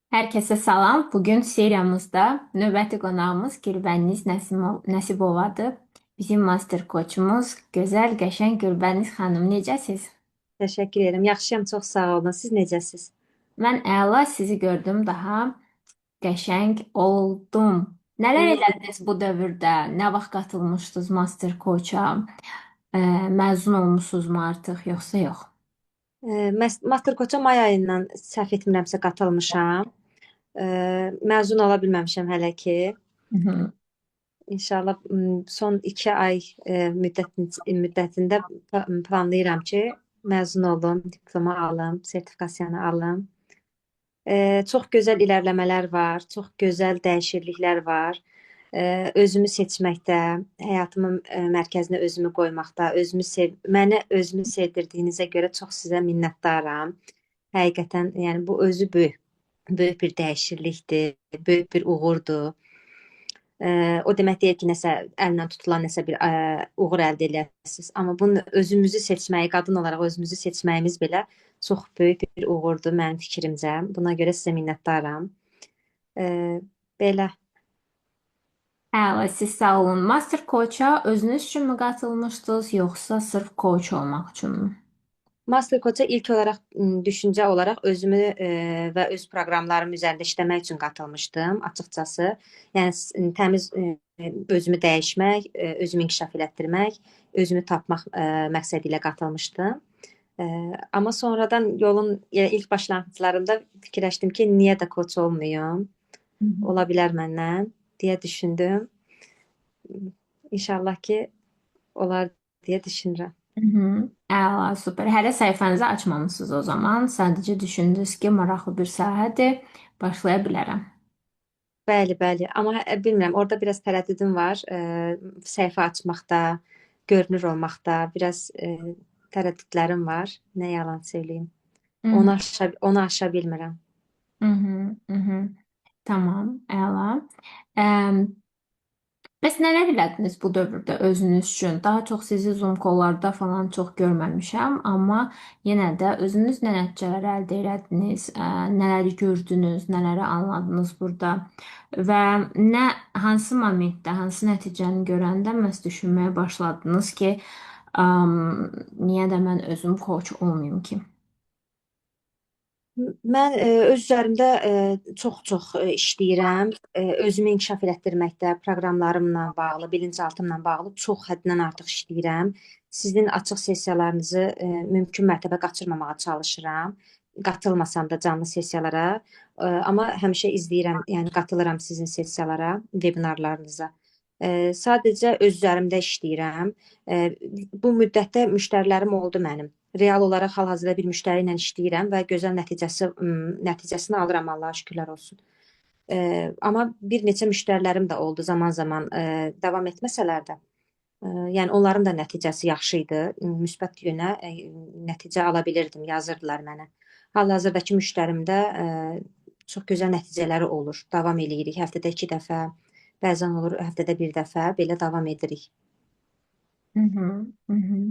Herkese salam. Bugün seriyamızda növbəti qonağımız Gülbəniz Nəsibovadır. Bizim master koçumuz, gözəl, qəşəng Gülbəniz xanım. Necəsiz? Təşəkkür edirəm. Yaxşıyam, çox sağ olun. Siz necəsiz? Mən əla sizi gördüm, daha qəşəng oldum. Nələr Umarım. elədiniz bu dövrdə? Nə vaxt qatılmışdınız master koça? Məzun olmusunuzmu artıq, yoxsa yox? Master Koça may ayından səhv etmirəmsə qatılmışam. E, Məzun ola bilməmişəm hələ ki. Hı hı. İnşallah son 2 ay müddətində planlayıram ki, məzun olum, diplomu alım, sertifikasiyanı alım. Çox gözəl irəliləmələr var, çox gözəl dəyişikliklər var. Özümü seçməkdə, həyatımın mərkəzinə özümü qoymaqda, məni özümü sevdirdiyinizə görə çox sizə minnətdaram. Həqiqətən, yəni bu özü böyük bir dəyişiklikdir, böyük bir uğurdur. O demək deyil ki, nəsə əllə tutulan nəsə bir uğur əldə edəsiniz. Amma bunu özümüzü seçməyi, qadın olaraq özümüzü seçməyimiz belə çox böyük bir uğurdur mənim fikrimcə. Buna görə sizə minnətdaram. Belə. Əla, siz sağ olun. Master koça özünüz üçünmü qatılmışdınız, yoxsa sırf koç olmaq üçünmü? Master Coach-a ilk olaraq düşüncə olaraq özümü və öz proqramlarım üzərində işləmək üçün qatılmışdım, açıqcası. Yəni təmiz özümü dəyişmək, özümü inkişaf elətdirmək, özümü tapmaq məqsədi ilə qatılmışdım. E, Amma sonradan yolun yəni ilk başlanğıclarında fikirləşdim ki, niyə də koç olmayım? Hı hı. Ola bilər məndən deyə düşündüm. İnşallah ki, olar deyə düşünürəm. Hı hı. Əla, super. Hələ səhifənizi açmamısınız o zaman. Sadəcə düşündünüz ki, maraqlı bir sahədir, başlaya bilərəm. Bəli, bəli. Amma bilmirəm, orada biraz tərəddüdüm var. Səhifə açmaqda, görünür olmaqda biraz tərəddüdlərim var. Nə yalan söyləyim. Hı hı. Onu aşa bilmirəm. Hı hı. Hı hı. Tamam, əla. Bəs nələr elədiniz bu dövrdə özünüz üçün? Daha çox sizi Zoom kollarda falan çox görməmişəm, amma yenə də özünüz nə nəticələr əldə elədiniz, nələri gördünüz, nələri anladınız burada və hansı momentdə, hansı nəticəni görəndə məhz düşünməyə başladınız ki, niyə də mən özüm coach olmayım ki? Mən öz üzərimdə çox-çox işləyirəm. Özümü inkişaf elətdirməkdə, proqramlarımla bağlı, bilinçaltımla bağlı çox həddindən artıq işləyirəm. Sizin açıq sessiyalarınızı mümkün mərtəbə qaçırmamağa çalışıram. Qatılmasam da canlı sessiyalara, amma həmişə izləyirəm, yəni qatılıram sizin sessiyalara, vebinarlarınıza. Sadəcə öz üzərimdə işləyirəm. Bu müddətdə müştərilərim oldu mənim. Real olaraq hal-hazırda bir müştəri ilə işləyirəm və gözəl nəticəsini alıram, Allaha şükürlər olsun. Amma bir neçə müştərilərim də oldu zaman-zaman davam etməsələr də. Yəni onların da nəticəsi yaxşı idi. Müsbət yönə nəticə ala bilirdim, yazırdılar mənə. Hal-hazırdakı müştərimdə çox gözəl nəticələri olur. Davam eləyirik. Həftədə 2 dəfə, bəzən olur həftədə bir dəfə belə davam edirik. Hı hı, hı hı.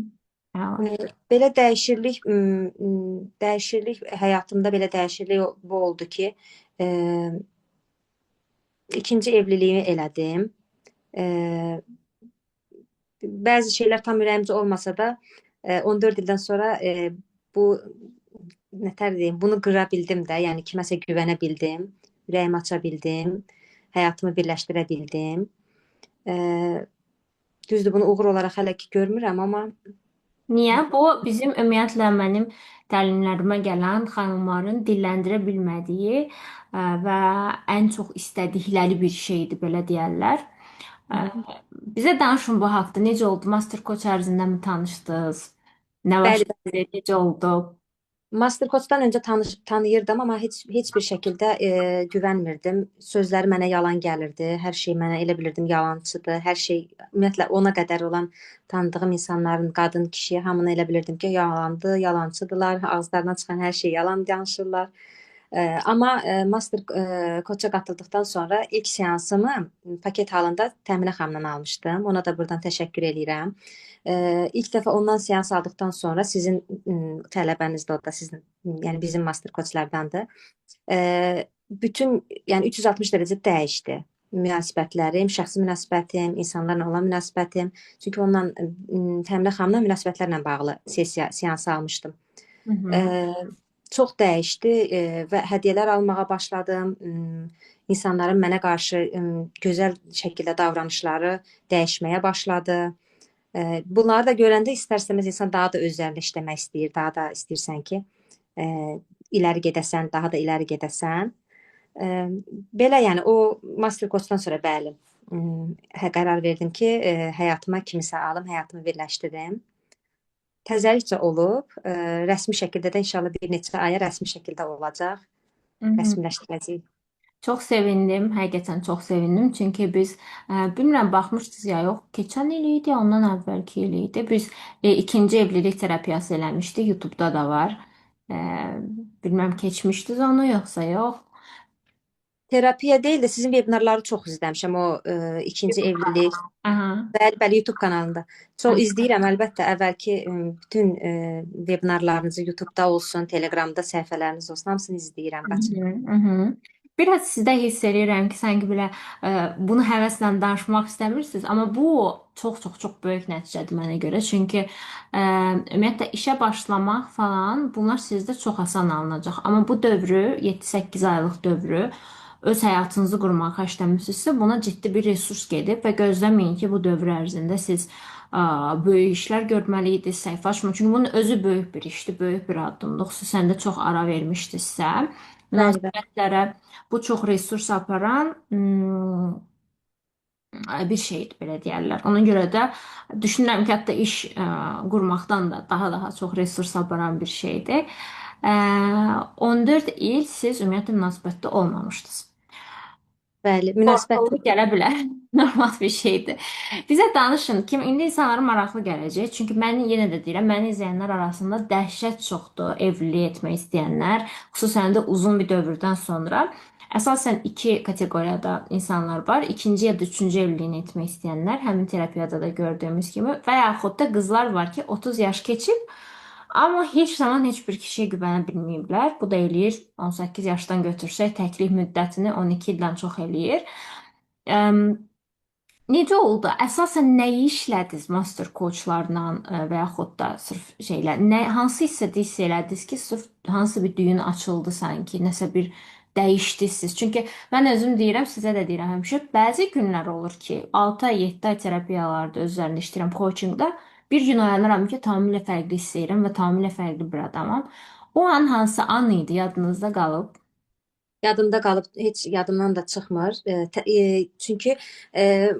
Əla. Belə dəyişiklik həyatımda belə dəyişiklik bu oldu ki, e, ikinci evliliyimi elədim. E, Bəzi şeylər tam ürəyimcə olmasa da 14 ildən sonra bu nətər deyim, bunu qıra bildim də, yəni kiməsə güvənə bildim, ürəyimi aça bildim, həyatımı birləşdirə bildim. E, Düzdür, bunu uğur olaraq hələ ki görmürəm, amma Niyə? Bu bizim ümumiyyətlə mənim təlimlərimə gələn xanımların dilləndirə bilmədiyi və ən çox istədikləri bir şeydir, belə deyərlər. Ə, Bizə danışın bu haqda. Necə oldu? Master Coach ərzində mi tanışdınız? Nə bəli. başladı? Necə oldu? Master Coach-dan öncə tanıyırdım, amma heç bir şəkildə güvənmirdim. Sözləri mənə yalan gəlirdi. Hər şey mənə elə bilirdim yalançıdır. Hər şey ümumiyyətlə ona qədər olan tanıdığım insanların, qadın, kişi hamını elə bilirdim ki, yalandır, yalançıdırlar. Ağızlarından çıxan hər şey yalan danışırlar. Amma Master Coach-a qatıldıqdan sonra ilk seansımı paket halında Təminə xanımdan almışdım. Ona da buradan təşəkkür eləyirəm. İlk dəfə ondan seans aldıqdan sonra sizin tələbəniz də o da sizin, yəni bizim master koçlardandır. bütün yəni 360 dərəcə dəyişdi. Münasibətlərim, şəxsi münasibətim, insanlarla olan münasibətim. Çünki onunla Təminə xanımla münasibətlərlə bağlı seans almışdım. Hı Ə, hı. çox dəyişdi və hədiyyələr almağa başladım. İnsanların mənə qarşı gözəl şəkildə davranışları dəyişməyə başladı. Bunları da görəndə istər-istəməz insan daha da öz üzərində işləmək istəyir, daha da istəyirsən ki, iləri gedəsən, daha da iləri gedəsən. Ə, belə yəni o master coachdan sonra bəli, qərar verdim ki, həyatıma kimisə alım, həyatımı birləşdirim. Təzəlikcə olub, rəsmi şəkildə də inşallah bir neçə aya rəsmi şəkildə olacaq, Hı hı. rəsmiləşdirəcəyik. Çox sevindim, həqiqətən çox sevindim. Çünki biz, bilmirəm baxmışdınız ya yox, keçən il idi, ya ondan əvvəlki il idi. Biz ikinci evlilik terapiyası eləmişdik, YouTube'da da var. E, bilmirəm keçmişdiniz onu yoxsa yox. Terapiya deyil də sizin vebinarları çox izləmişəm. O ikinci evlilik. Aha. Bəli, bəli, YouTube kanalında. Çox izləyirəm əlbəttə. Əvvəlki bütün vebinarlarınızı YouTube'da olsun, Telegramda səhifələriniz olsun, hamısını izləyirəm Hı bacım. hı, hı hı. Biraz sizdə hiss edirəm ki, sanki belə bunu həvəslə danışmaq istəmirsiniz, amma bu çox böyük nəticədir mənə görə. Çünki ümumiyyətlə işə başlamaq falan bunlar sizdə çox asan alınacaq. Amma bu dövrü, 7-8 aylıq dövrü öz həyatınızı qurmağa xərcləmirsinizsə, buna ciddi bir resurs gedib və gözləməyin ki, bu dövr ərzində siz böyük işlər görməliydiniz, səhifə açmaq. Çünki bunun özü böyük bir işdir, böyük bir addımdır. Xüsusən də çox ara vermişdinizsə. Bəli, bəli. Münasibətlərə bu çox resurs aparan bir şeydir, belə deyərlər. Ona görə də düşünürəm ki, hətta iş qurmaqdan da daha çox resurs aparan bir şeydir. 14 il siz ümumiyyətlə münasibətdə olmamışdınız. Bəli, münasibət Qorxulu gələ bilər. Normal bir şeydir. Bizə danışın kim indi insanlara maraqlı gələcək. Çünki mən yenə də deyirəm, məni izləyənlər arasında dəhşət çoxdur evlilik etmək istəyənlər, xüsusən də uzun bir dövrdən sonra. Əsasən iki kateqoriyada insanlar var. İkinci ya da üçüncü evliliğini etmək istəyənlər, həmin terapiyada da gördüyümüz kimi, və yaxud da qızlar var ki, 30 yaş keçib, amma heç zaman heç bir kişiyə güvənə bilməyiblər. Bu da eləyir 18 yaşdan götürsək təklif müddətini 12 ildən çox eləyir. Əm, necə oldu? Əsasən nəyi işlədiniz master coachlarla və yaxud da sırf şeylə, hansı hissədə hiss elədiniz ki, sırf hansı bir düyün açıldı sanki, nəsə bir dəyişdiniz siz? Çünki mən özüm deyirəm, sizə də deyirəm həmişə, bəzi günlər olur ki, 6 ay, 7 ay terapiyalarda öz üzərində işləyirəm, coachingdə bir gün oyanıram ki, tamamilə fərqli hiss edirəm və tamamilə fərqli bir adamam. O an hansı an idi yadınızda qalıb? yadımda qalıb, heç yadımdan da çıxmır. Çünki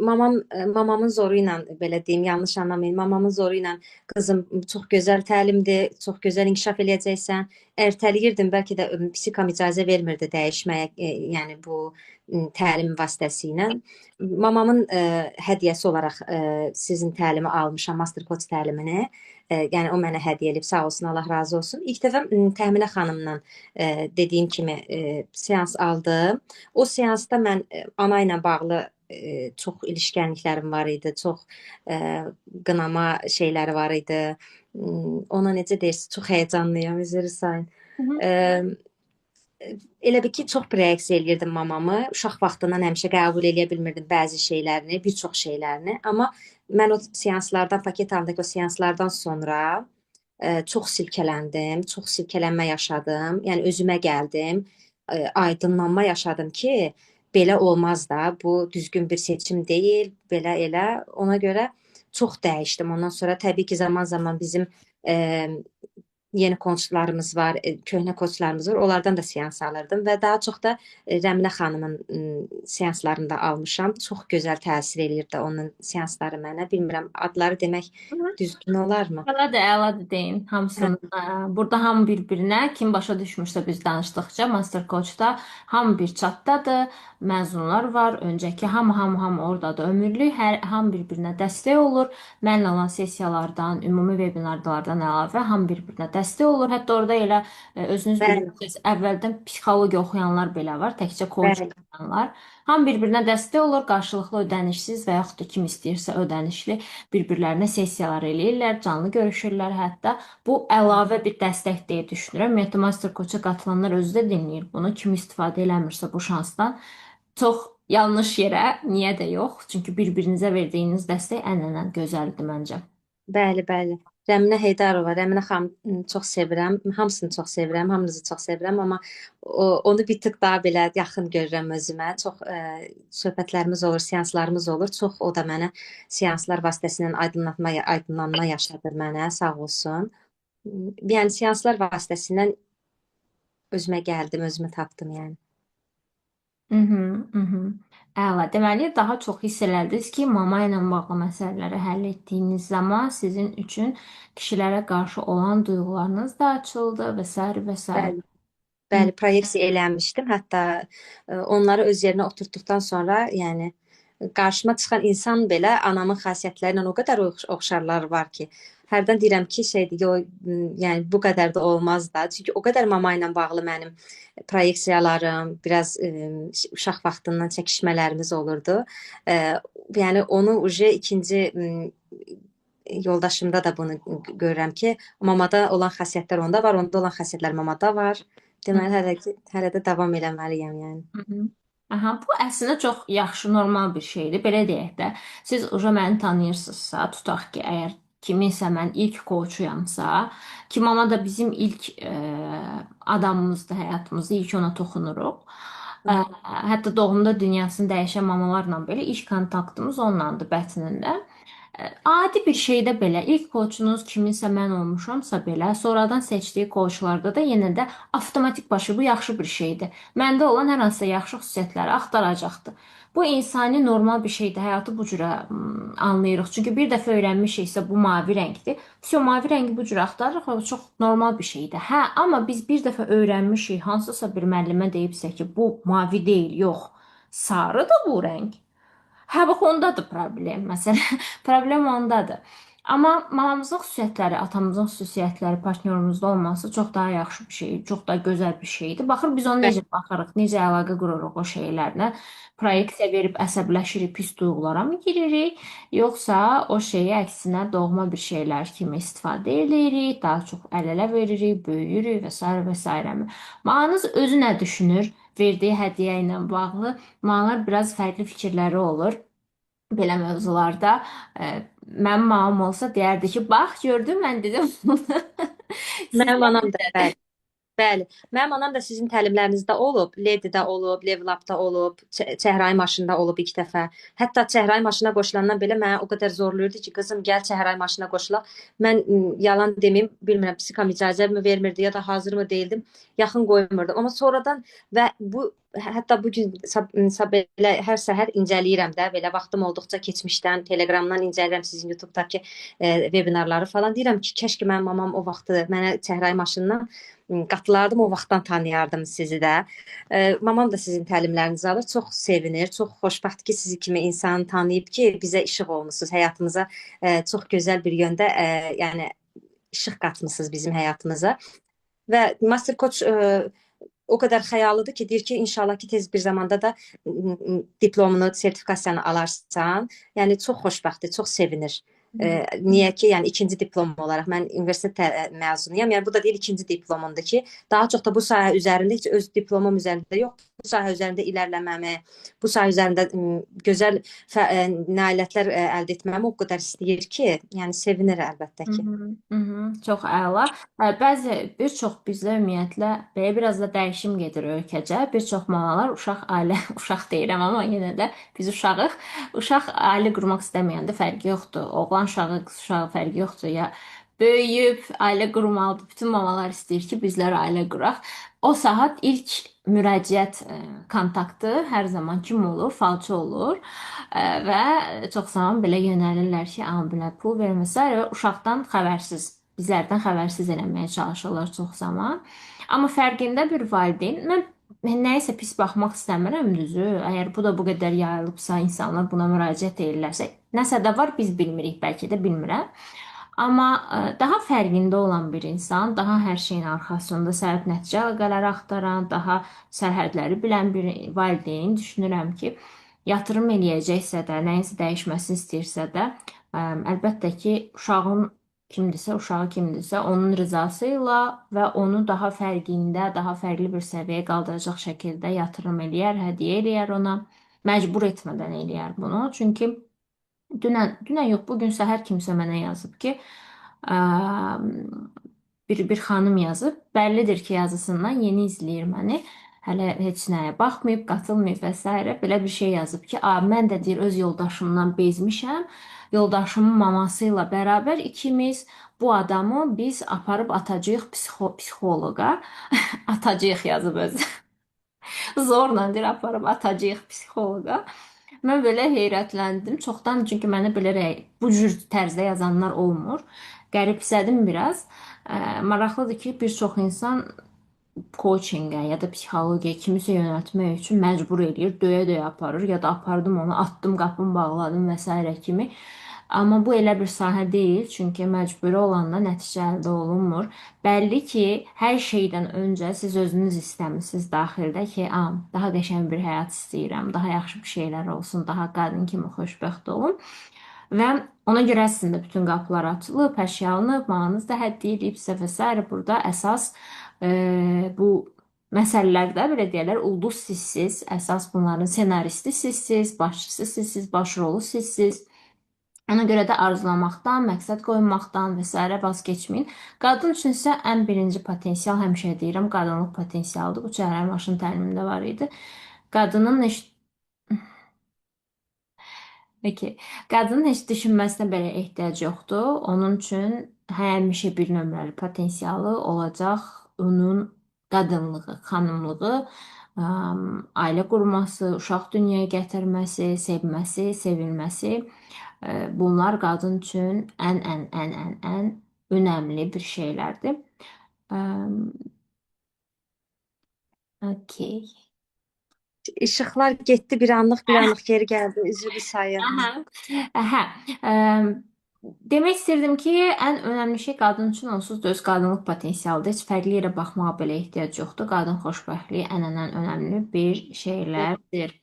mamamın zoru ilə belə deyim, yanlış anlamayın. Mamamın zoru ilə qızım çox gözəl təlimdir, çox gözəl inkişaf eləyəcəksən. Ertəliyirdim, bəlkə də psixam icazə vermirdi dəyişməyə, yəni bu təlim vasitəsilə. Mamamın hədiyyəsi olaraq sizin təlimi almışam, Master Coach təlimini. Yəni o mənə hədiyyə edib, sağ olsun, Allah razı olsun. İlk dəfə Təminə xanımla dediyim kimi seans aldım. O seansda mən ana ilə bağlı çox ilişkənliklərim var idi, çox qınama şeyləri var idi. Ona necə deyirsiz, çox həyəcanlıyam, üzr sayın. Hı hı. E, Elə bil ki, çox reaksiya eləyirdim mamamı. Uşaq vaxtından həmişə qəbul eləyə bilmirdim bəzi şeylərini, bir çox şeylərini. Amma mən o seanslardan, paket halındakı o seanslardan sonra çox silkələndim, çox silkələnmə yaşadım. Yəni özümə gəldim, aydınlanma yaşadım ki, belə olmaz da, bu düzgün bir seçim deyil, belə elə. Ona görə çox dəyişdim. Ondan sonra təbii ki, zaman-zaman bizim yeni koçlarımız var, köhnə koçlarımız var. Onlardan da seans alırdım və daha çox da Rəminə xanımın seanslarında almışam. Çox gözəl təsir eləyirdi onun seansları mənə. Bilmirəm, adları demək düzgün olarmı? Əladır, əladır deyin hamısını. Burada hamı bir-birinə kim başa düşmürsə biz danışdıqca Master Coach-da hamı bir çatdadır, məzunlar var, öncəki hamı oradadır. Ömürlük hamı bir-birinə dəstək olur. Mənlə olan sessiyalardan, ümumi vebinarlardan əlavə hamı bir-birinə dəstək olur. Hətta orada elə özünüz Bəli, bilirsiniz, əvvəldən psixologiya oxuyanlar belə var, təkcə coach bəli, oxuyanlar. Hamı bir-birinə dəstək olur, qarşılıqlı ödənişsiz və yaxud da kim istəyirsə ödənişli bir-birlərinə sessiyalar eləyirlər, canlı görüşürlər hətta. Bu əlavə bir dəstək deyə düşünürəm. Ümumiyyətlə Master Coach-a qatılanlar özü də dinləyir bunu. Kim istifadə eləmirsə bu şansdan çox yanlış yerə, niyə də yox? Çünki bir-birinizə verdiyiniz dəstək ən gözəldir məncə. bəli, bəli. Rəminə Heydarova, Rəminə xanım çox sevirəm. Hamısını çox sevirəm, hamınızı çox sevirəm, amma onu bir tık daha belə yaxın görürəm özümə. Çox söhbətlərimiz olur, seanslarımız olur. Çox o da mənə seanslar vasitəsilə aydınlanma yaşadır mənə, sağ olsun. Yəni seanslar vasitəsilə özümə gəldim, özümü tapdım yəni. Mhm. Əla. Deməli, daha çox hiss elədiniz ki, mama ilə bağlı məsələləri həll etdiyiniz zaman sizin üçün kişilərə qarşı olan duyğularınız da açıldı və sair və sair. Bəli. Bəli, proyeksiya eləmişdim. Hətta onları öz yerinə oturtduqdan sonra, yəni qarşıma çıxan insan belə anamın xasiyyətləri ilə o qədər oxşarlar var ki, hərdən deyirəm ki, şeydir, yəni bu qədər də olmaz da. Çünki o qədər mama ilə bağlı mənim proyeksiyalarım, biraz uşaq vaxtından çəkişmələrimiz olurdu. Yəni onu uje ikinci yoldaşımda da bunu görürəm ki, mamada olan xasiyyətlər onda var, onda olan xasiyyətlər mamada var. Deməli, hələ də davam eləməliyəm, yəni. Mhm. Aha, bu əslində çox yaxşı, normal bir şeydir. Belə deyək də, siz uca məni tanıyırsınızsa, tutaq ki, əgər kiminsə mən ilk coachuyamsa, ki mama da bizim ilk adamımızdır həyatımızda, ilk ona toxunuruq. Hətta doğumda dünyasını dəyişən mamalarla belə ilk kontaktımız onunladır bətnində. Adi bir şeydə belə ilk koçunuz kiminsə mən olmuşamsa belə, sonradan seçdiyi koçlarda da yenə də avtomatik başı bu yaxşı bir şeydir. Məndə olan hər hansısa yaxşı xüsusiyyətləri axtaracaqdır. Bu insani normal bir şeydir. Həyatı bu cürə anlayırıq. Çünki bir dəfə öyrənmişiksə bu mavi rəngdir. Vəsə mavi rəngi bu cürə axtarırıq və bu çox normal bir şeydir. Hə, amma biz bir dəfə öyrənmişik, hansısa bir müəllimə deyibsə ki, bu mavi deyil, yox, sarıdır bu rəng. Hə, bax ondadır problem. Məsələn, problem ondadır. Amma mamamızın xüsusiyyətləri, atamızın xüsusiyyətləri partnyorumuzda olması çox daha yaxşı bir şey, çox daha gözəl bir şeydir. Baxır biz onu necə baxırıq, necə əlaqə qururuq o şeylərlə. Proyeksiya verib əsəbləşirik, pis duyğulara mı giririk, yoxsa o şeyi əksinə doğma bir şeylər kimi istifadə edirik, daha çox əl-ələ veririk, böyüyürük və s. və s. Mamanız özü nə düşünür? Verdiyi hədiyyə ilə bağlı manalar biraz fərqli fikirləri olur belə mövzularda. Mənim mamam olsa deyərdi ki, bax gördün mən dedim bunu. Mənim Sizdə anam da bəli. Bəli. Mənim anam da sizin təlimlərinizdə olub, Lady-də olub, Level Up-da olub, çəhrayı maşında olub ilk dəfə. Hətta çəhrayı maşına qoşulandan belə mənə o qədər zorluyurdu ki, qızım gəl çəhrayı maşına qoşulaq. Mən yalan deməyim, bilmirəm psixam icazə mi vermirdi ya da hazır mı değildim, yaxın qoymurdum. Amma sonradan və bu hətta bu gün belə hər səhər incələyirəm də, belə vaxtım olduqca keçmişdən, Telegramdan incəlirəm sizin YouTube-dakı vebinarları falan. Deyirəm ki, kəşki mənim mamam o vaxtı mənə çəhrayı maşından qatılardım, o vaxtdan tanıyardım sizi də. Mamam da sizin təlimlərinizi alır, çox sevinir, çox xoşbəxt ki, sizi kimi insanı tanıyıb ki, bizə işıq olmusunuz, həyatımıza çox gözəl bir yöndə, yəni işıq qatmısınız bizim həyatımıza. Və Master Coach o qədər xəyalıdır ki, deyir ki, inşallah ki, tez bir zamanda da diplomunu, sertifikasiyanı alarsan. Yəni çox xoşbəxtdir, çox sevinir. Niyə ki, yəni ikinci diplom olaraq mən universitet məzunuyam. Yəni bu da deyil ikinci diplomumdur ki, daha çox da bu sahə üzərində heç öz diplomum üzərində yox, bu sahə üzərində ilərləməmi, bu sahə üzərində gözəl nailiyyətlər əldə etməmi o qədər istəyir ki, yəni sevinir əlbəttə ki. Çox əla. Bir çox bizdə ümumiyyətlə belə biraz da dəyişim gedir ölkəcə. Bir çox mamalar uşaq ailə, uşaq deyirəm amma yenə də biz uşağıq. Uşaq ailə qurmaq istəməyəndə fərqi yoxdur. Oğlan uşağı, qız uşağı fərqi yoxdur ya. Böyüyüb ailə qurmalıdır. Bütün mamalar istəyir ki, bizlər ailə quraq. O saat ilk müraciət kontaktı hər zaman kim olur? Falçı olur. Və çox zaman belə yönəlirlər ki, belə pul verməsə və uşaqdan xəbərsiz, bizlərdən xəbərsiz eləməyə çalışırlar çox zaman. Amma fərqində bir valideyn, mən nəyisə pis baxmaq istəmirəm düzü. Əgər bu da bu qədər yayılıbsa, insanlar buna müraciət edirlərsə, nəsə də var biz bilmirik, bəlkə də bilmirəm. Amma daha fərqində olan bir insan, daha hər şeyin arxasında səbəb-nəticə əlaqələri axtaran, daha sərhədləri bilən bir valideyn düşünürəm ki, yatırım eləyəcəksə də, nəyinsə dəyişməsini istəyirsə də, əlbəttə ki, uşağı kimdirsə, onun rızası ilə və onu daha fərqində, daha fərqli bir səviyyəyə qaldıracaq şəkildə yatırım eləyər, hədiyyə eləyər ona, məcbur etmədən eləyər bunu. Çünki dünən yox, bugün səhər kimsə mənə yazıb ki, ə, bir xanım yazıb. Bəllidir ki, yazısından yeni izləyir məni. Hələ heç nəyə baxmayıb, qatılmayıb və s. belə bir şey yazıb ki, mən də deyir öz yoldaşımdan bezmişəm. Yoldaşımın maması ilə bərabər ikimiz bu adamı biz aparıb atacağıq psixoloqa. Atacağıq yazıb özü. Zorla deyir aparıb atacağıq psixoloqa. Mən belə heyrətləndim. Çoxdan çünki mənə belə bu cür tərzdə yazanlar olmur. Qəribsədim biraz. Maraqlıdır ki, bir çox insan coachingə ya da psixologiyaya kimisə yönəltmək üçün məcbur eləyir, döyə-döyə aparır ya da apardım onu, atdım, qapımı bağladım və s. kimi. Amma bu elə bir sahə deyil, çünki məcburi olanda nəticə əldə olunmur. Bəlli ki, hər şeydən öncə siz özünüz istəmisiniz daxildə ki, daha qəşəng bir həyat istəyirəm, daha yaxşı bir şeylər olsun, daha qadın kimi xoşbəxt olum. Və ona görə əslində bütün qapılar açılıb, hər şey alınıb, malınız da həddiyə edibsə və s. Burada əsas bu məsələlərdə belə deyirlər, ulduz sizsiz, əsas bunların senaristi sizsiz, başçısı sizsiz, başrolu sizsiz. Ona görə də arzulamaqdan, məqsəd qoymaqdan və s. vaz keçməyin. Qadın üçün isə ən birinci potensial, həmişə deyirəm, qadınlıq potensialıdır. Bu cəhərəm maşın təlimimdə var idi. Qadının heç Peki, qadının heç düşünməsinə belə ehtiyac yoxdur. Onun üçün həmişə bir nömrəli potensialı olacaq. Onun qadınlığı, xanımlığı, ailə qurması, uşaq dünyaya gətirməsi, sevməsi, sevilməsi. Bunlar qadın üçün ən önəmli bir şeylərdir. Okey. İşıqlar getdi bir anlıq, bir anlıq geri gəldi. Üzrlü sayın. Aha. Hə. Demək istirdim ki, ən önəmli şey qadın üçün onsuz da öz qadınlıq potensialıdır. Heç fərqli yerə baxmağa belə ehtiyac yoxdur. Qadın xoşbəxtliyi ən önəmli bir şeylərdir.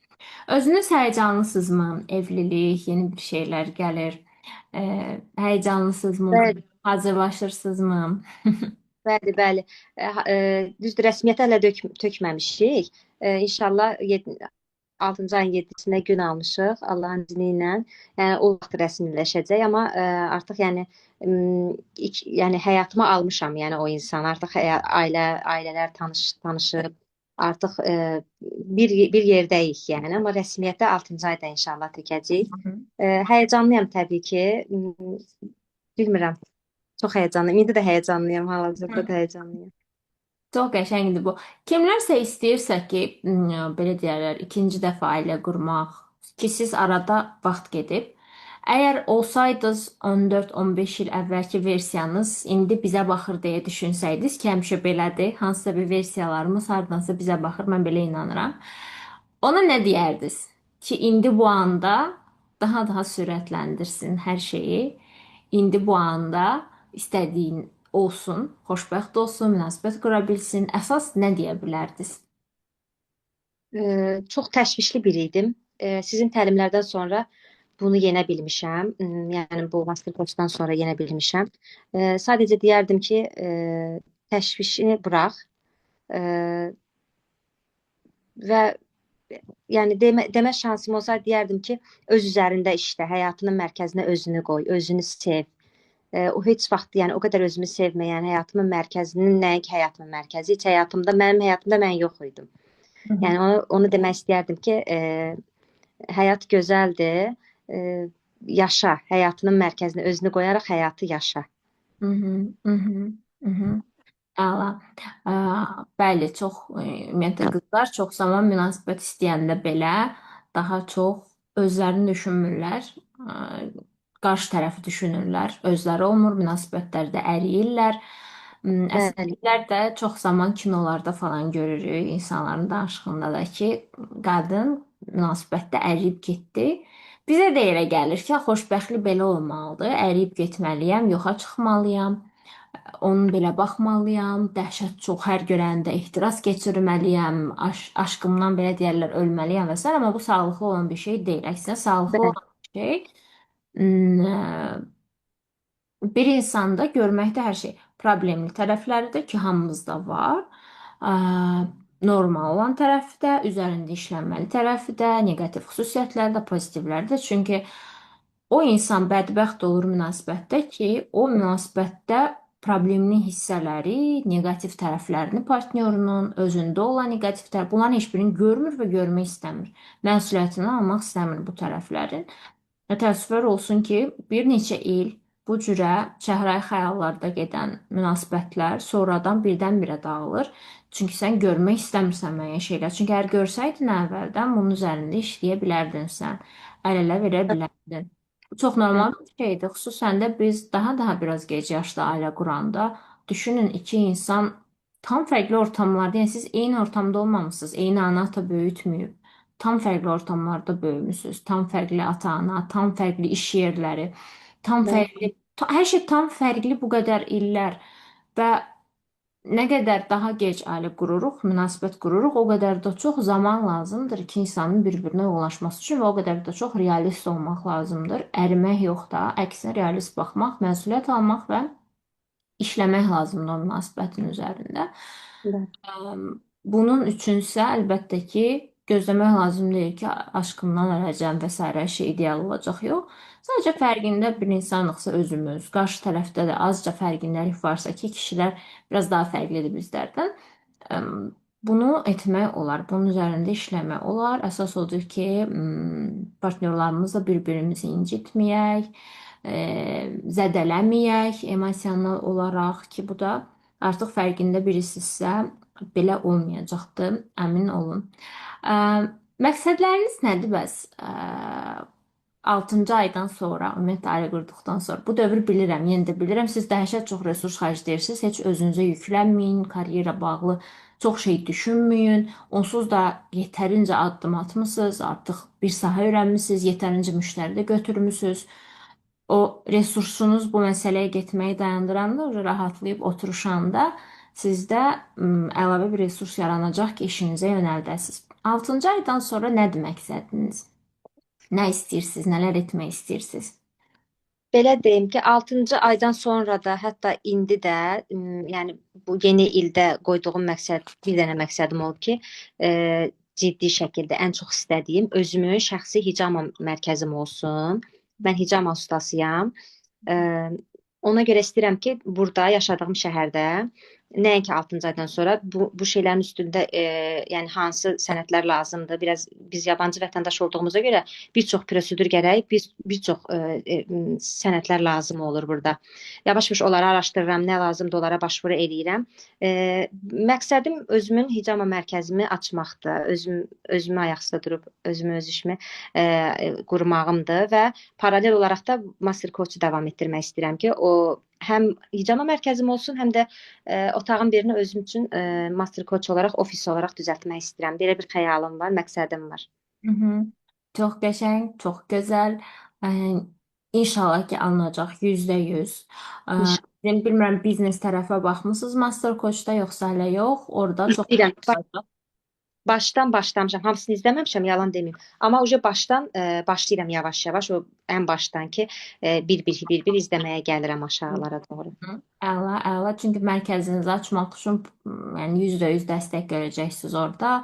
Özünüz həyəcanlısınızmı? Evlilik, yeni bir şeylər gəlir. Həyəcanlısınızmı? Bəli, Hazırlaşırsınızmı? bəli, bəli. Düzdür, rəsmiyyətə hələ tökməmişik. İnşallah 6-cı ayın 7-sinə gün almışıq Allahın izni ilə. Yəni o vaxt rəsmiləşəcək, amma artıq yəni həyatıma almışam, yəni o insan. Artıq ailələr tanışıb, artıq bir yerdəyik, yəni, amma rəsmiyyətə 6-cı ayda inşallah tökəcəyik. Həyəcanlıyam təbii ki. Bilmirəm. Çox həyəcanlıyım. İndi də həyəcanlıyam, hal-hazırda da həyəcanlıyam. Çox qəşəngdir bu. Kimlərsə istəyirsə ki, belə deyərlər, ikinci dəfə ailə qurmaq, ki siz arada vaxt gedib, əgər olsaydınız 14-15 il əvvəlki versiyanız indi bizə baxır deyə düşünsəydiniz ki, həmişə belədir, hansısa bir versiyalarımız hardansa bizə baxır, mən belə inanıram. Ona nə deyərdiniz? Ki indi bu anda daha sürətləndirsin hər şeyi. İndi bu anda istədiyin olsun, xoşbəxt olsun, münasibət qura bilsin. Əsas nə deyə bilərdiniz? Çox təşvişli biri idim. Sizin təlimlərdən sonra bunu yenə bilmişəm. Yəni bu masterclassdan sonra yenə bilmişəm. Sadəcə deyərdim ki, təşvişini burax və yəni demə şansım olsa deyərdim ki, öz üzərində işlə, həyatının mərkəzinə özünü qoy, özünü sev. O heç vaxt, yəni o qədər özümü sevməyən, həyatımın mərkəzinin nəinki həyatımın mərkəzi, heç mənim həyatımda mən yox idim. Yəni onu demək istəyərdim ki, həyat gözəldir. Yaşa, həyatının mərkəzinə özünü qoyaraq həyatı yaşa. Əla. Bəli, çox ümumiyyətlə qızlar çox zaman münasibət istəyəndə belə daha çox özlərini düşünmürlər. Qarşı tərəfi düşünürlər. Özləri olmur, münasibətlərdə əriyirlər. Əslində də çox zaman kinolarda falan görürük, insanların danışığında da ki, qadın münasibətdə əriyib getdi. Bizə də elə gəlir ki, xoşbəxtlik belə olmalıdır. Əriyib getməliyəm, yoxa çıxmalıyam. Onun belə baxmalıyam, dəhşət çox hər görəndə ehtiras keçirməliyəm, aşkımdan belə deyərlər ölməliyəm və s. Amma bu sağlıqlı olan bir şey deyil. Əksinə sağlıqlı Bəli, olan bir şey bir insanda görməkdə hər şey problemli tərəfləridir ki, hamımızda var. Ə, Normal olan tərəfi də, üzərində işlənməli tərəfi də, neqativ xüsusiyyətləri də, pozitivləri də. Çünki o insan bədbəxt olur münasibətdə ki, o münasibətdə problemli hissələri, neqativ tərəflərini partnyorunun, özündə olan neqativ tərəf, bunların heç birini görmür və görmək istəmir. Məsuliyyətini almaq istəmir bu tərəflərin. Və təəssüflər olsun ki, bir neçə il bu cürə çəhrayı xəyallarda gedən münasibətlər sonradan birdən-birə dağılır. Çünki sən görmək istəmirsən müəyyən şeylər. Çünki əgər görsəydin əvvəldən bunun üzərində işləyə bilərdin sən. Əl-ələ verə bilərdin. Bu çox normal bir şeydir. Xüsusən də biz daha biraz gec yaşda ailə quranda düşünün iki insan tam fərqli ortamlarda, yəni siz eyni ortamda olmamısınız, eyni ana ata böyütməyib. Tam fərqli ortamlarda böyümüsünüz. Tam fərqli ata-ana, tam fərqli iş yerləri, tam bəli, fərqli, hər şey tam fərqli bu qədər illər və nə qədər daha gec ailə qururuq, münasibət qururuq, o qədər də çox zaman lazımdır ki, insanın bir-birinə ulaşması üçün və o qədər də çox realist olmaq lazımdır. Ərimək yox da, əksinə realist baxmaq, məsuliyyət almaq və işləmək lazımdır o münasibətin üzərində. bəli, Bunun üçünsə əlbəttə ki, gözləmək lazım deyil ki, aşkımdan öləcəm və sairə hər şey ideal olacaq. Yox. Sadəcə fərqində bir insanıqsa özümüz, qarşı tərəfdə də azca fərqindəlik varsa ki, kişilər biraz daha fərqlidir bizlərdən. Əm, Bunu etmək olar, bunun üzərində işləmək olar. Əsas odur ki, partnyorlarımızla bir-birimizi incitməyək, zədələməyək emosional olaraq ki, bu da artıq fərqində birisisə belə olmayacaqdır, əmin olun. Ə, Məqsədləriniz nədir bəs? 6-cı aydan sonra, ümumiyyətlə ailə qurduqdan sonra. Bu dövr bilirəm, yenə də bilirəm, siz dəhşət çox resurs xərcləyirsiniz. Heç özünüzə yüklənməyin, karyera bağlı çox şey düşünməyin. Onsuz da yetərincə addım atmısınız, artıq bir sahə öyrənmisiniz, yetərincə müştəri də götürmüsünüz. O resursunuz bu məsələyə getməyi dayandıranda, rahatlayıb oturuşanda sizdə əlavə bir resurs yaranacaq ki, işinizə yönəldəsiniz. 6-cı aydan sonra nədir məqsədiniz? Nə istəyirsiniz, nələr etmək istəyirsiniz? Belə deyim ki, 6-cı aydan sonra da, hətta indi də, yəni bu yeni ildə qoyduğum məqsəd, bir dənə məqsədim oldu ki, ciddi şəkildə ən çox istədiyim özümün şəxsi hicama mərkəzim olsun. Mən hicama ustasıyam. E, Ona görə istəyirəm ki, burada yaşadığım şəhərdə nəinki 6-cı aydan sonra bu şeylərin üstündə yəni hansı sənədlər lazımdır. Biraz biz yabancı vətəndaş olduğumuza görə bir çox prosedur gərək, bir çox sənədlər lazım olur burada. Yavaş-yavaş onları araşdırıram, nə lazımdır, onlara başvuru eləyirəm. Məqsədim özümün hicama mərkəzimi açmaqdır. Özümü ayaq üstə durub öz işimi qurmağımdır və paralel olaraq da master coach davam etdirmək istəyirəm ki, o həm hicama mərkəzim olsun, həm də otağın birini özüm üçün master coach olaraq, ofis olaraq düzəltmək istəyirəm. Belə bir xəyalım var, məqsədim var. Hı hı. Çox qəşəng, çox gözəl. Ə, İnşallah ki, alınacaq %100. Ə, İnşallah. Ben bilmirəm biznes tərəfə baxmısınız Master Coach-da yoxsa hələ yox. Orada çox İstəyirəm. olacaq. Başdan başlamışam. Hamısını izləməmişəm, yalan deməyim. Amma uje başdan başlayıram yavaş-yavaş o ən başdan ki, bir izləməyə gəlirəm aşağılara doğru. Hı, əla, əla. Çünki mərkəzinizi açmaq üçün yəni %100 dəstək görəcəksiniz orada.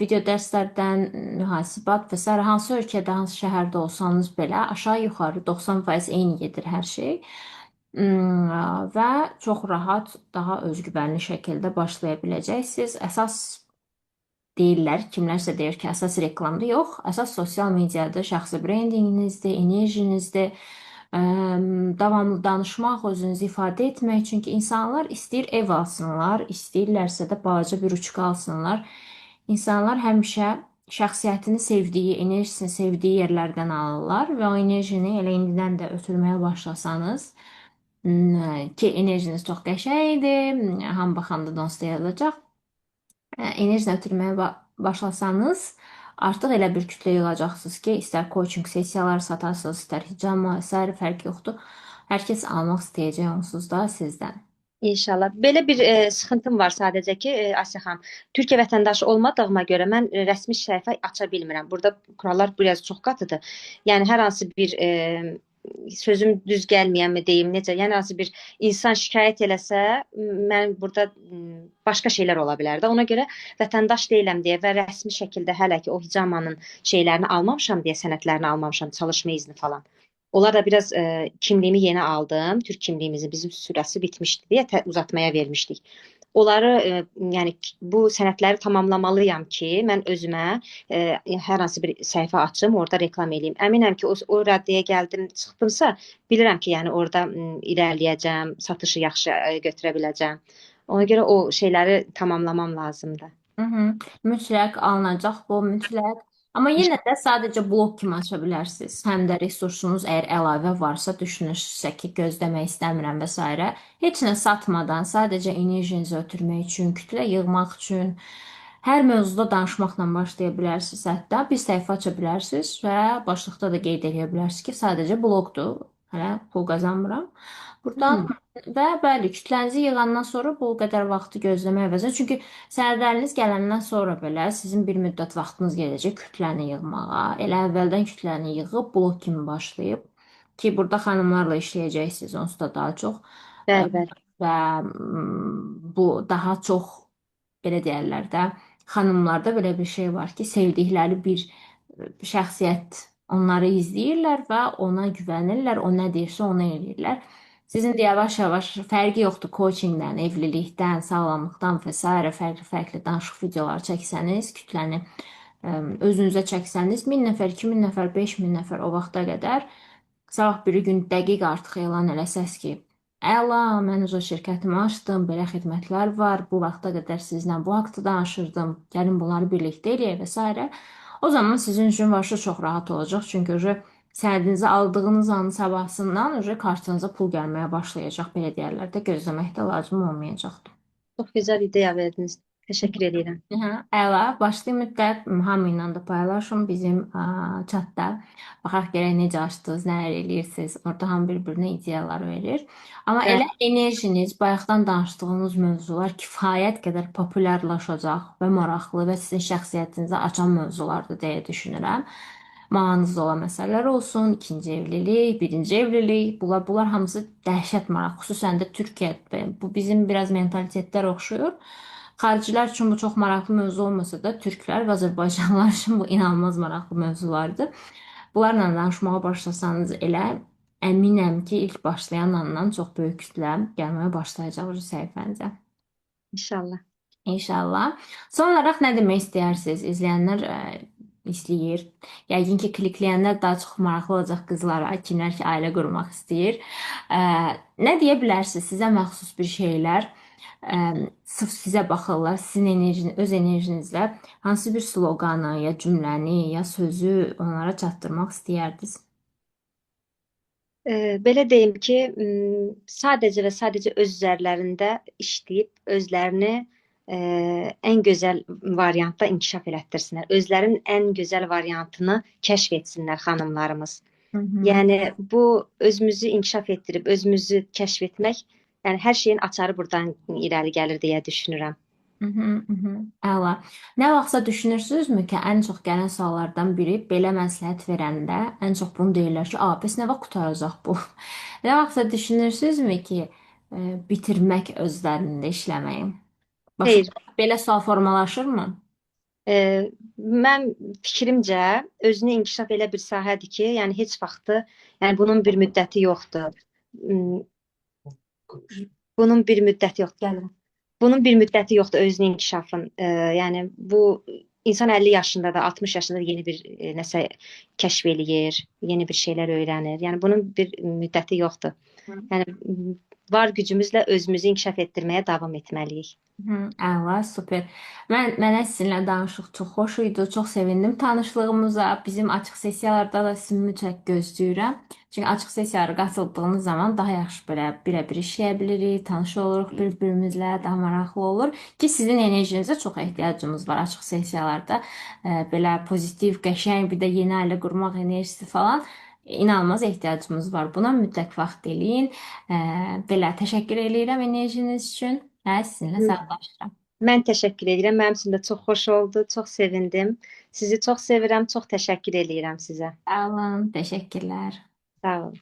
Video dərslərdən mühasibat və sair hansı ölkədə, hansı şəhərdə olsanız belə aşağı-yuxarı 90% eyni gedir hər şey. Və çox rahat, daha özgüvənli şəkildə başlaya biləcəksiniz. Əsas deyirlər, kimlərsə deyir ki, əsas reklamda yox, əsas sosial mediada şəxsi brendinginizdir, enerjinizdir. Davamlı danışmaq, özünüzü ifadə etmək. Çünki insanlar istəyir ev alsınlar, istəyirlərsə də balaca bir uçka alsınlar. İnsanlar həmişə şəxsiyyətini sevdiyi, enerjisini sevdiyi yerlərdən alırlar və o enerjini elə indidən də ötürməyə başlasanız, ki enerjiniz çox qəşəngdir, hamı baxanda da onsuz da yazılacaq. Enerjini ötürməyə başlasanız, Artıq elə bir kütlə yığacaqsınız ki, istər coaching sessiyaları satarsınız, istər hicama, sair fərqi yoxdur. Hər kəs almaq istəyəcək onsuz da sizdən. İnşallah. Belə bir sıxıntım var sadəcə ki, Asiya xanım, Türkiyə vətəndaşı olmadığıma görə mən rəsmi səhifə aça bilmirəm. Burada kurallar biraz çox qatıdır. Yəni hər hansı bir sözüm düz gəlməyənmi deyim, necə? Yəni hər hansı bir insan şikayət eləsə, mən burada başqa şeylər ola bilər də. Ona görə vətəndaş deyiləm deyə və rəsmi şəkildə hələ ki o hicamanın şeylərini almamışam deyə, sənədlərini almamışam, çalışma izni falan. Onlar da biraz kimliğimi yeni aldım. Türk kimliğimizi bizim süresi bitmişti diye uzatmaya vermiştik. Onları yani bu sənədləri tamamlamalıyam ki, mən özümə hər hansı bir səhifə açım, orada reklam eləyim. Əminəm ki, o raddəyə gəldim, çıxdımsa, bilirəm ki, yəni orada irəliləyəcəm, satışı yaxşı götürə biləcəm. Ona görə o şeyləri tamamlamam lazımdır. Hı hı. Mütləq alınacaq bu, mütləq. Amma yenə də sadəcə blok kimi aça bilərsiniz. Həm də resursunuz əgər əlavə varsa, düşünürsünüzsə ki, gözləmək istəmirəm və s. Heç nə satmadan, sadəcə enerjinizi ötürmək üçün, kütlə yığmaq üçün hər mövzuda danışmaqla başlaya bilərsiniz. Hətta bir səhifə aça bilərsiniz və başlıqda da qeyd edə bilərsiniz ki, sadəcə blogdur. Hələ pul qazanmıram. Buradan Hmm. və bəli, kütlənizi yığandan sonra bu qədər vaxtı gözləmək əvəzinə. Çünki sənədləriniz gələndən sonra belə sizin bir müddət vaxtınız gedəcək kütləni yığmağa. Elə əvvəldən kütləni yığıb blok kimi başlayıb ki, burada xanımlarla işləyəcəksiniz onsuz da daha çox. Ə, Bəli, bəli. Və bu daha çox belə deyərlər də, xanımlarda belə bir şey var ki, sevdikləri bir şəxsiyyət onları izləyirlər və ona güvənirlər, o nə deyirsə onu eləyirlər. Sizin də yavaş-yavaş fərqi yoxdur, coachingdən, evlilikdən, sağlamlıqdan və s. fərqli-fərqli danışıq videoları çəksəniz, kütləni özünüzə çəksəniz, 1000 nəfər, 2000 nəfər, 5000 nəfər o vaxta qədər sabah biri gün dəqiq artıq elan eləsəz ki, əla, mən öz şirkətimi açdım, belə xidmətlər var, bu vaxta qədər sizlə bu haqda danışırdım, gəlin bunları birlikdə eləyək və s. O zaman sizin üçün vərdişi çox rahat olacaq, çünki sənədinizi aldığınız anın sabahsından kartınıza pul gəlməyə başlayacaq, belə deyərlər də, gözləmək də lazım olmayacaqdır. Çox gözəl ideya verdiniz. Təşəkkür edirəm. Hə, əla. Başlı müddət hamı ilə də paylaşın bizim chatda. Baxaq görək necə açdınız, nələr eləyirsiniz. Orada hamı bir-birinə ideyalar verir. Amma Bəli. elə enerjiniz, bayaqdan danışdığınız mövzular kifayət qədər populyarlaşacaq və maraqlı və sizin şəxsiyyətinizi açan mövzulardır deyə düşünürəm. Marağınızda olan məsələlər olsun, ikinci evlilik, birinci evlilik, bunlar hamısı dəhşət maraq. Xüsusən də Türkiyə, bu bizim biraz mentalitetlər oxşuyur. Xaricilər üçün bu çox maraqlı mövzu olmasa da, türklər və azərbaycanlılar üçün bu inanılmaz maraqlı mövzulardır. Bunlarla danışmağa başlasanız elə, əminəm ki, ilk başlayan andan çox böyük kütlə gəlməyə başlayacaq səhifənizə. İnşallah. İnşallah. Son olaraq nə demək istəyirsiniz? İzləyənlər izləyir. Yəqin ki, klikləyənlər daha çox maraqlı olacaq qızlara, kimlər ki, ailə qurmaq istəyir. Nə deyə bilərsiniz? Sizə məxsus bir şeylər, sırf sizə baxırlar, sizin öz enerjinizlə hansı bir sloqanı, ya cümləni, ya sözü onlara çatdırmaq istəyərdiniz? Belə deyim ki, sadəcə və sadəcə öz üzərlərində işləyib, özlərini ən gözəl variantda inkişaf elətdirsinlər. Özlərinin ən gözəl variantını kəşf etsinlər xanımlarımız. Hı hı. Yəni bu özümüzü inkişaf etdirib, özümüzü kəşf etmək, yəni hər şeyin açarı buradan irəli gəlir deyə düşünürəm. Hı hı, hı hı. Əla. Nə vaxtsa düşünürsünüzmü ki, ən çox gələn suallardan biri belə məsləhət verəndə ən çox bunu deyirlər ki, bəs nə vaxt qurtaracaq bu? Nə vaxtsa düşünürsünüzmü ki, bitirmək özlərində işləməyi? Xeyr, Başa belə sual formalaşırmı? mən fikrimcə özünü inkişaf elə bir sahədir ki, yəni heç vaxtı, yəni bunun bir müddəti yoxdur. Bunun bir müddəti yoxdur. Gəlin. Bunun bir müddəti yoxdur özünün inkişafın. Yəni bu insan 50 yaşında da, 60 yaşında da yeni bir nəsə kəşf eləyir, yeni bir şeylər öyrənir. Yəni bunun bir müddəti yoxdur. Yəni var gücümüzlə özümüzü inkişaf etdirməyə davam etməliyik. Hı, əla, super. Mənə sizinlə danışıq çox xoş idi. Çox sevindim tanışlığımıza. Bizim açıq sessiyalarda da sizi mütləq gözləyirəm. Çünki açıq sessiyalara qatıldığımız zaman daha yaxşı belə birə-bir işləyə bilirik, tanış oluruq bir-birimizlə, daha maraqlı olur ki, sizin enerjinizə çox ehtiyacımız var açıq sessiyalarda. Belə pozitiv, qəşəng, bir də yeni ailə qurmaq enerjisi falan inanılmaz ehtiyacımız var. Buna mütləq vaxt eləyin. Belə təşəkkür eləyirəm enerjiniz üçün. Sizinlə sağollaşıram. Mən təşəkkür edirəm. Mənim üçün də çox xoş oldu. Çox sevindim. Sizi çox sevirəm. Çox təşəkkür eləyirəm sizə. Sağ olun, təşəkkürlər. Sağ olun.